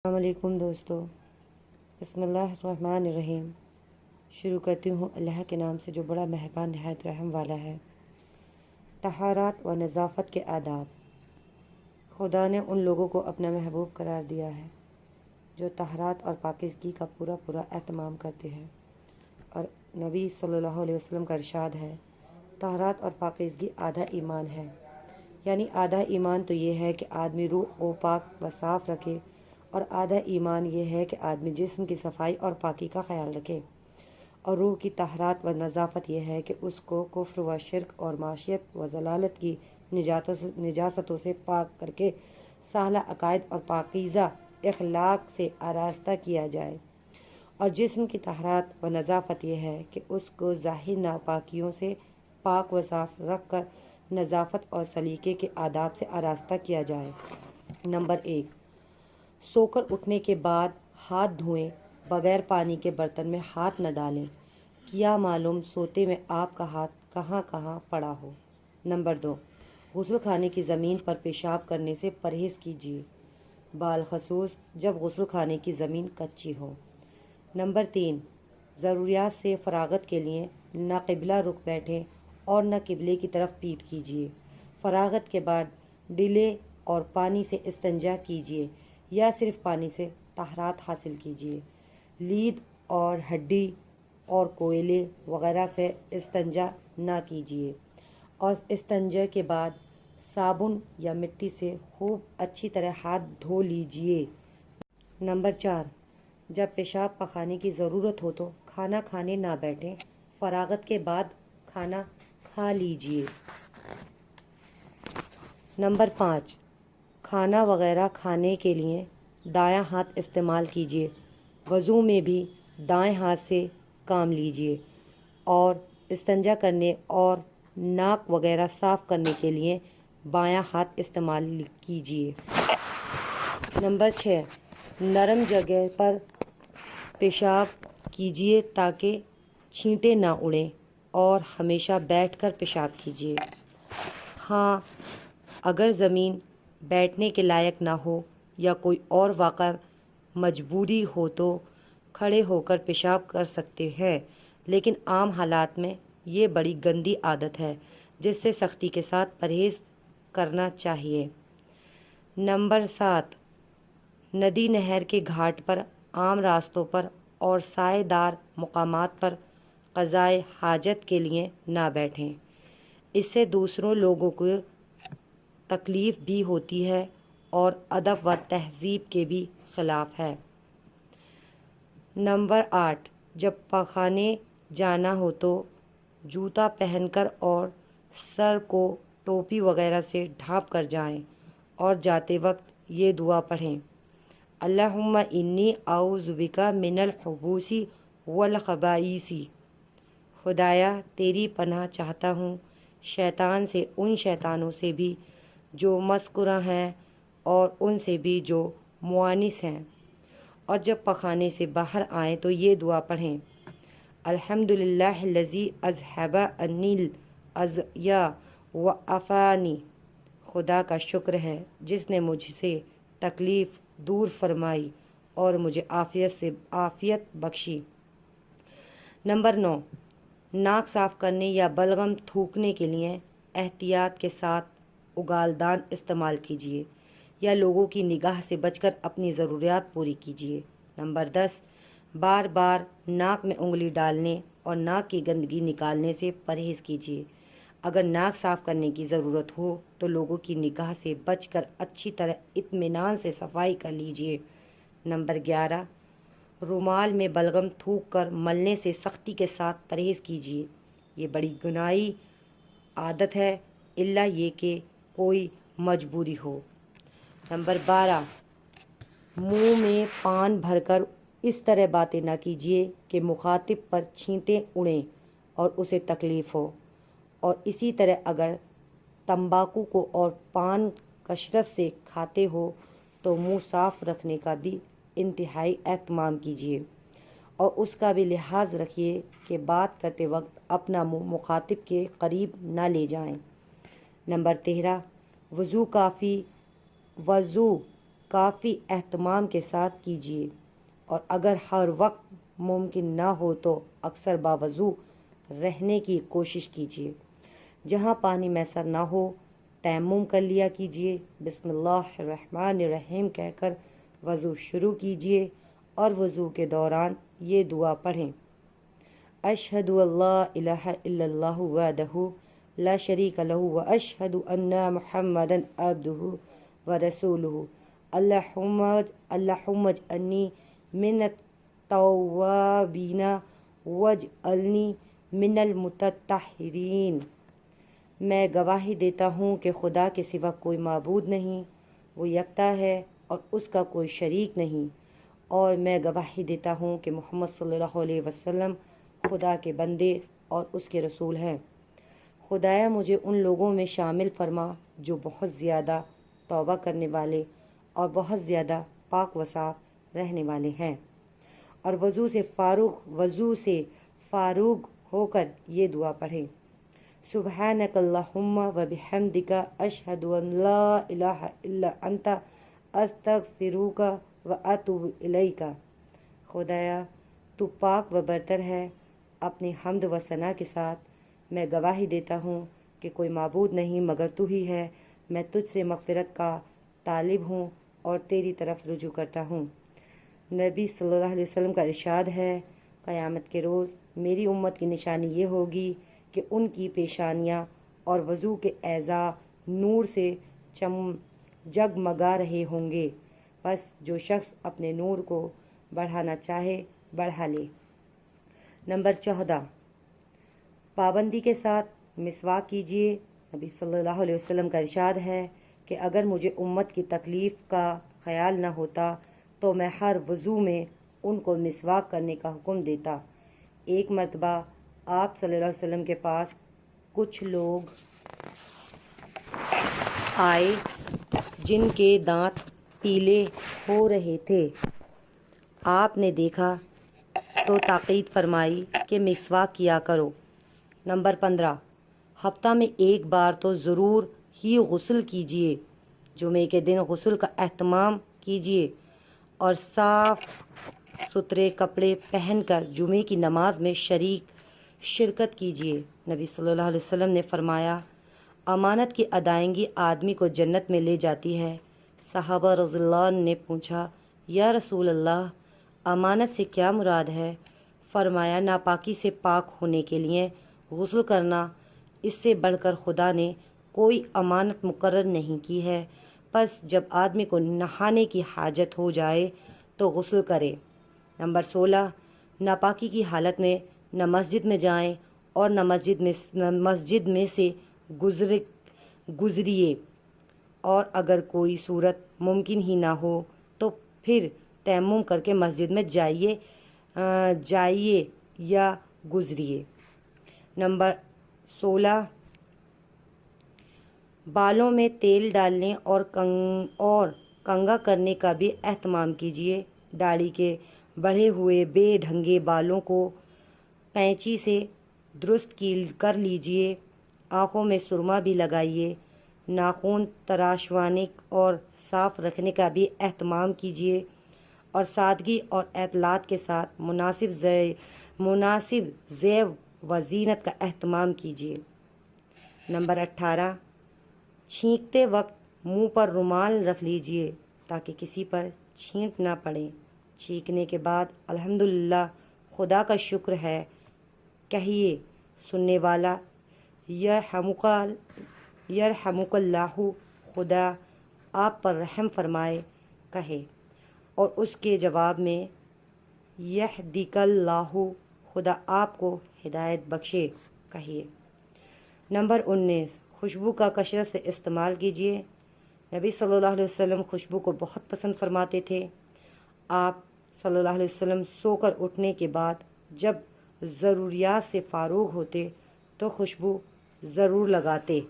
السلام علیکم دوستو، بسم اللہ الرحمن الرحیم۔ شروع کرتی ہوں اللہ کے نام سے جو بڑا مہربان نہایت رحم والا ہے۔ طہارت و نظافت کے آداب۔ خدا نے ان لوگوں کو اپنا محبوب قرار دیا ہے جو طہارت اور پاکیزگی کا پورا اہتمام کرتے ہیں، اور نبی صلی اللہ علیہ وسلم کا ارشاد ہے، طہارت اور پاکیزگی آدھا ایمان ہے۔ یعنی آدھا ایمان تو یہ ہے کہ آدمی روح کو پاک و صاف رکھے، اور آدھا ایمان یہ ہے کہ آدمی جسم کی صفائی اور پاکی کا خیال رکھے، اور روح کی طہارت و نظافت یہ ہے کہ اس کو کفر و شرک اور معصیت و ضلالت کی نجاستوں سے پاک کر کے صالح عقائد اور پاکیزہ اخلاق سے آراستہ کیا جائے، اور جسم کی طہارت و نظافت یہ ہے کہ اس کو ظاہر ناپاکیوں سے پاک و صاف رکھ کر نظافت اور سلیقے کے آداب سے آراستہ کیا جائے۔ نمبر 1، سو کر اٹھنے کے بعد ہاتھ دھوئیں، بغیر پانی کے برتن میں ہاتھ نہ ڈالیں، کیا معلوم سوتے میں آپ کا ہاتھ کہاں کہاں پڑا ہو۔ نمبر 2، غسل خانے کی زمین پر پیشاب کرنے سے پرہیز کیجیے، بالخصوص جب غسل خانے کی زمین کچی ہو۔ نمبر 3، ضروریات سے فراغت کے لیے نہ قبلہ رخ بیٹھیں اور نہ قبلے کی طرف پیٹھ کیجیے۔ فراغت کے بعد ڈلے اور پانی سے استنجا کیجیے یا صرف پانی سے طہارت حاصل کیجیے۔ لید اور ہڈی اور کوئلے وغیرہ سے استنجا نہ کیجیے، اور استنجا کے بعد صابن یا مٹی سے خوب اچھی طرح ہاتھ دھو لیجیے۔ نمبر 4، جب پیشاب پخانے کی ضرورت ہو تو کھانا کھانے نہ بیٹھیں، فراغت کے بعد کھانا کھا لیجیے۔ نمبر 5، کھانا وغیرہ کھانے کے لیے دایاں ہاتھ استعمال کیجیے، وضو میں بھی دائیں ہاتھ سے کام لیجیے، اور استنجا کرنے اور ناک وغیرہ صاف کرنے کے لیے بایاں ہاتھ استعمال کیجیے۔ نمبر 6، نرم جگہ پر پیشاب کیجیے تاکہ چھینٹیں نہ اڑیں، اور ہمیشہ بیٹھ کر پیشاب کیجیے۔ ہاں، اگر زمین بیٹھنے کے لائق نہ ہو یا کوئی اور واقع مجبوری ہو تو کھڑے ہو کر پیشاب کر سکتے ہیں، لیکن عام حالات میں یہ بڑی گندی عادت ہے جس سے سختی کے ساتھ پرہیز کرنا چاہیے۔ نمبر 7، ندی نہر کے گھاٹ پر، عام راستوں پر اور سائے دار مقامات پر قضائے حاجت کے لیے نہ بیٹھیں، اس سے دوسروں لوگوں کو تکلیف بھی ہوتی ہے اور ادب و تہذیب کے بھی خلاف ہے۔ نمبر 8، جب پخانے جانا ہو تو جوتا پہن کر اور سر کو ٹوپی وغیرہ سے ڈھانپ کر جائیں، اور جاتے وقت یہ دعا پڑھیں، اللہم انی اعوذ بک من الخبث والخبائث۔ خدایا تیری پناہ چاہتا ہوں شیطان سے، ان شیطانوں سے بھی جو مذکورہ ہیں اور ان سے بھی جو مؤنث ہیں۔ اور جب پخانے سے باہر آئیں تو یہ دعا پڑھیں، الحمدللہ الذی اذھب عنی الاذی وعافانی۔ خدا کا شکر ہے جس نے مجھ سے تکلیف دور فرمائی اور مجھے عافیت بخشی۔ نمبر 9، ناک صاف کرنے یا بلغم تھوکنے کے لیے احتیاط کے ساتھ اگال دان استعمال کیجیے یا لوگوں کی نگاہ سے بچ کر اپنی ضروریات پوری کیجیے۔ نمبر 10، بار بار ناک میں انگلی ڈالنے اور ناک کی گندگی نکالنے سے پرہیز کیجیے۔ اگر ناک صاف کرنے کی ضرورت ہو تو لوگوں کی نگاہ سے بچ کر اچھی طرح اطمینان سے صفائی کر لیجیے۔ نمبر 11، رومال میں بلغم تھوک کر ملنے سے سختی کے ساتھ پرہیز کیجیے، یہ بڑی گناہی عادت ہے الا یہ کہ کوئی مجبوری ہو۔ نمبر 12، منہ میں پان بھر کر اس طرح باتیں نہ کیجیے کہ مخاطب پر چھینٹیں اڑیں اور اسے تکلیف ہو، اور اسی طرح اگر تمباکو کو اور پان کثرت سے کھاتے ہو تو منہ صاف رکھنے کا بھی انتہائی اہتمام کیجیے، اور اس کا بھی لحاظ رکھیے کہ بات کرتے وقت اپنا منہ مخاطب کے قریب نہ لے جائیں۔ نمبر 13، وضو کافی اہتمام کے ساتھ کیجیے، اور اگر ہر وقت ممکن نہ ہو تو اکثر باوضو رہنے کی کوشش کیجیے۔ جہاں پانی میسر نہ ہو تیمم کر لیا کیجیے، بسم اللہ الرحمن الرحیم کہہ کر وضو شروع کیجیے، اور وضو کے دوران یہ دعا پڑھیں: اشہد ان لا الہ الا اللہ وحدہ لا شریک لہ واشہد ان محمدا عبدہ ورسولہ اللہم اجعلنی من التوابین واجعلنی من المتطہرین۔ میں گواہی دیتا ہوں کہ خدا کے سوا کوئی معبود نہیں، وہ یکتا ہے اور اس کا کوئی شریک نہیں، اور میں گواہی دیتا ہوں کہ محمد صلی اللہ علیہ وسلم خدا کے بندے اور اس کے رسول ہیں۔ خدایا مجھے ان لوگوں میں شامل فرما جو بہت زیادہ توبہ کرنے والے اور بہت زیادہ پاک و صاف رہنے والے ہیں۔ اور وضو سے فارغ ہو کر یہ دعا پڑھیں: سبحانک اللہم و بحمدک اشہد ان لا الہ الا انت استغفرک و اتوب الیک۔ خدایا تو پاک و برتر ہے، اپنی حمد و ثنا کے ساتھ میں گواہی دیتا ہوں کہ کوئی معبود نہیں مگر تو ہی ہے، میں تجھ سے مغفرت کا طالب ہوں اور تیری طرف رجوع کرتا ہوں۔ نبی صلی اللہ علیہ وسلم کا ارشاد ہے، قیامت کے روز میری امت کی نشانی یہ ہوگی کہ ان کی پیشانیاں اور وضو کے اعضاء نور سے جگمگا رہے ہوں گے، بس جو شخص اپنے نور کو بڑھانا چاہے بڑھا لے۔ نمبر 14، پابندی کے ساتھ مسواک کیجیے۔ نبی صلی اللہ علیہ وسلم کا ارشاد ہے کہ اگر مجھے امت کی تکلیف کا خیال نہ ہوتا تو میں ہر وضو میں ان کو مسواک کرنے کا حکم دیتا۔ ایک مرتبہ آپ صلی اللہ علیہ وسلم کے پاس کچھ لوگ آئے جن کے دانت پیلے ہو رہے تھے۔ آپ نے دیکھا تو تاکید فرمائی کہ مسواک کیا کرو۔ نمبر 15، ہفتہ میں ایک بار تو ضرور ہی غسل کیجیے۔ جمعے کے دن غسل کا اہتمام کیجیے اور صاف ستھرے کپڑے پہن کر جمعے کی نماز میں شرکت کیجیے۔ نبی صلی اللہ علیہ وسلم نے فرمایا، امانت کی ادائیگی آدمی کو جنت میں لے جاتی ہے۔ صحابہ رضی اللہ عنہ نے پوچھا، یا رسول اللہ، امانت سے کیا مراد ہے؟ فرمایا، ناپاکی سے پاک ہونے کے لیے غسل کرنا، اس سے بڑھ کر خدا نے کوئی امانت مقرر نہیں کی ہے، پس جب آدمی کو نہانے کی حاجت ہو جائے تو غسل کرے۔ نمبر 16، ناپاکی کی حالت میں نہ مسجد میں جائیں اور نہ مسجد میں سے گزریے، اور اگر کوئی صورت ممکن ہی نہ ہو تو پھر تیمم کر کے مسجد میں جائیے یا گزریے۔ نمبر 16، بالوں میں تیل ڈالنے اور کنگھا کرنے کا بھی اہتمام کیجیے۔ داڑھی کے بڑھے ہوئے بے ڈھنگے بالوں کو قینچی سے درست کر لیجیے۔ آنکھوں میں سرما بھی لگائیے۔ ناخن تراشوانے اور صاف رکھنے کا بھی اہتمام کیجیے، اور سادگی اور اطلاعات کے ساتھ مناسب زیب و زینت کا اہتمام کیجیے۔ نمبر 18، چھینکتے وقت منہ پر رومال رکھ لیجیے تاکہ کسی پر چھینٹ نہ پڑے۔ چھینکنے کے بعد الحمدللہ، خدا کا شکر ہے کہیے۔ سننے والا یرحمک اللہ، خدا آپ پر رحم فرمائے کہے، اور اس کے جواب میں یہدیک اللہ، خدا آپ کو ہدایت بخشے کہیے۔ نمبر 19، خوشبو کا کثرت سے استعمال کیجیے۔ نبی صلی اللہ علیہ وسلم خوشبو کو بہت پسند فرماتے تھے۔ آپ صلی اللہ علیہ وسلم سو کر اٹھنے کے بعد جب ضروریات سے فارغ ہوتے تو خوشبو ضرور لگاتے۔